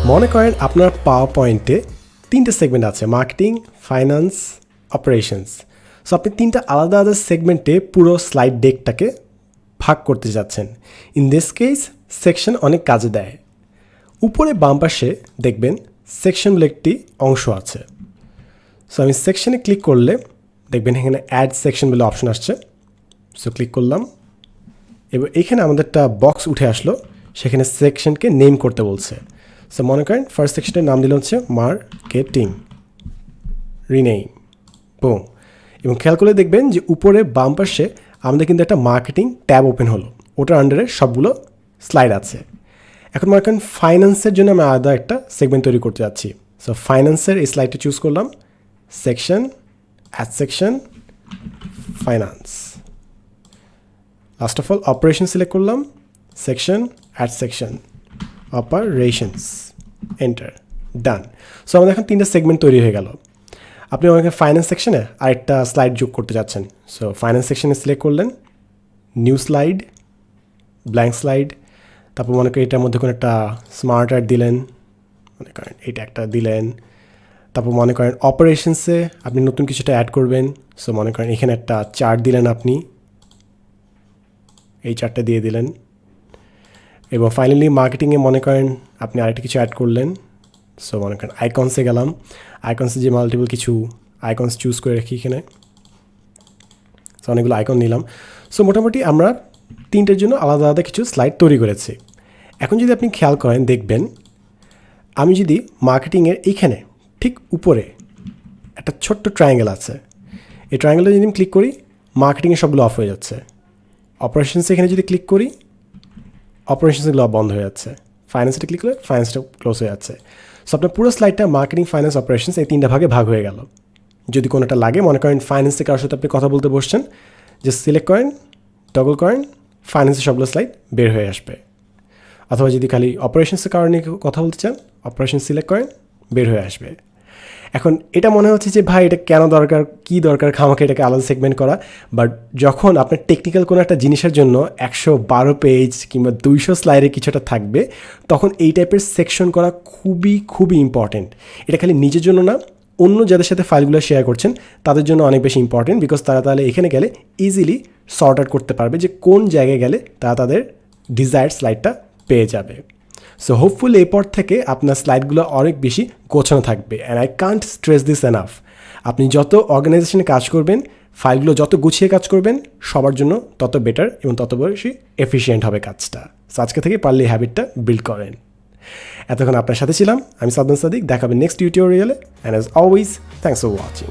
মনে করেন আপনার পাওয়ার পয়েন্টে 3টে সেগমেন্ট আছে, মার্কেটিং, ফাইন্যান্স, অপারেশনস। সো আপনি 3টা আলাদা আলাদা সেগমেন্টে পুরো স্লাইড ডেকটাকে ভাগ করতে যাচ্ছেন। ইন দিস কেস সেকশন অনেক কাজে দেয়। উপরে বাম পাশে দেখবেন সেকশন বলে একটি অংশ আছে। সো আমি সেকশনে ক্লিক করলে দেখবেন এখানে অ্যাড সেকশন বলে অপশন আসছে। সো ক্লিক করলাম এবং এখানে আমাদের একটা বক্স উঠে আসলো, সেখানে সেকশনকে নেম করতে বলছে। সো মনে করেন ফার্স্ট সেকশনের নাম দিলে হচ্ছে মার্কেটিং, রিনেম, বুম। এবং খেয়াল করে দেখবেন যে উপরে বাম পাশে আমাদের কিন্তু একটা মার্কেটিং ট্যাব ওপেন হলো, ওটার আন্ডারে সবগুলো স্লাইড আছে। এখন মনে করেন ফাইন্যান্সের জন্য আমি আলাদা একটা সেগমেন্ট তৈরি করতে যাচ্ছি। সো ফাইন্যান্সের এই স্লাইডটা চুজ করলাম, section, add section, finance. Last of all operation select করলাম, section, add section, operations, enter, done. So আমাদের এখন 3টা সেগমেন্ট তৈরি হয়ে গেল। আপনি আমাকে ফাইন্যান্স সেকশনে আরেকটা স্লাইড যোগ করতে যাচ্ছেন। সো ফাইন্যান্স সেকশনে সিলেক্ট করলেন, নিউ স্লাইড, ব্ল্যাঙ্ক স্লাইড, তারপর মনে করেন এটার মধ্যে কোনো একটা স্মার্ট অ্যাড দিলেন, মনে করেন এটা একটা দিলেন। তারপর মনে করেন অপারেশনসে আপনি নতুন কিছুটা অ্যাড করবেন। সো মনে করেন এখানে একটা চার্ট দিলেন, আপনি এই চার্টটা দিয়ে দিলেন। এবং ফাইনালি মার্কেটিংয়ে মনে করেন আপনি আরেকটা কিছু অ্যাড করলেন। সো মনে করেন আইকনসে গেলাম, আইকনসে যে মাল্টিপল কিছু আইকনস চুজ করে রাখি এখানে। সো অনেকগুলো আইকন নিলাম। সো মোটামুটি আমরা 3টের জন্য আলাদা আলাদা কিছু স্লাইড তৈরি করেছি। এখন যদি আপনি খেয়াল করেন দেখবেন আমি যদি মার্কেটিংয়ের এইখানে ঠিক উপরে একটা ছোট্ট ট্রায়াঙ্গেল আছে, এই ট্রায়াঙ্গেলটা যদি আমি ক্লিক করি মার্কেটিংয়ের সবগুলো অফ হয়ে যাচ্ছে। অপারেশনসে এখানে যদি ক্লিক করি অপারেশনসগুলো বন্ধ হয়ে যাচ্ছে। ফাইন্যান্সটা ক্লিক করলে ফাইন্যান্সটা ক্লোজ হয়ে যাচ্ছে। সো আপনার পুরো স্লাইডটা মার্কেটিং, ফাইন্যান্স, অপারেশনস এই 3টা ভাগে ভাগ হয়ে গেল। যদি কোনোটা লাগে, মনে করেন ফাইন্যান্সে কারোর সাথে আপনি কথা বলতে বসছেন, জাস্ট সিলেক্ট করেন, টগল করেন, ফাইন্যান্সের সবগুলো স্লাইড বের হয়ে আসবে। অথবা যদি খালি অপারেশনসের কারণে কথা বলতে চান, অপারেশন সিলেক্ট করেন, বের হয়ে আসবে। এখন এটা মনে হচ্ছে যে ভাই এটা কেন দরকার, কী দরকার খামাকে এটাকে আলাদা সেগমেন্ট করা। বাট যখন আপনার টেকনিক্যাল কোনো একটা জিনিসের জন্য 112 পেজ কিংবা 200 স্লাইডে কিছুটা থাকবে, তখন এই টাইপের সেকশন করা খুবই ইম্পর্টেন্ট। এটা খালি নিজের জন্য না, অন্য যাদের সাথে ফাইলগুলো শেয়ার করছেন তাদের জন্য অনেক বেশি ইম্পর্টেন্ট। বিকজ তারা তাহলে এখানে গেলে ইজিলি সর্ট আউট করতে পারবে যে কোন জায়গায় গেলে তারা তাদের ডিজায়ার্ড স্লাইডটা পেয়ে যাবে। সো হোপফুলি এরপর থেকে আপনার স্লাইডগুলো অনেক বেশি গোছানো থাকবে। And I can't stress this enough. আপনি যত অর্গানাইজেশনে কাজ করবেন, ফাইলগুলো যত গুছিয়ে কাজ করবেন, সবার জন্য তত বেটার এবং তত বেশি এফিশিয়েন্ট হবে কাজটা। সো আজকে থেকে পারলে এই হ্যাবিটটা বিল্ড করেন। এতক্ষণ আপনার সাথে ছিলাম আমি সাদমান সাদিক। দেখাবেন নেক্সট টিউটোরিয়ালে। And as always thanks for watching.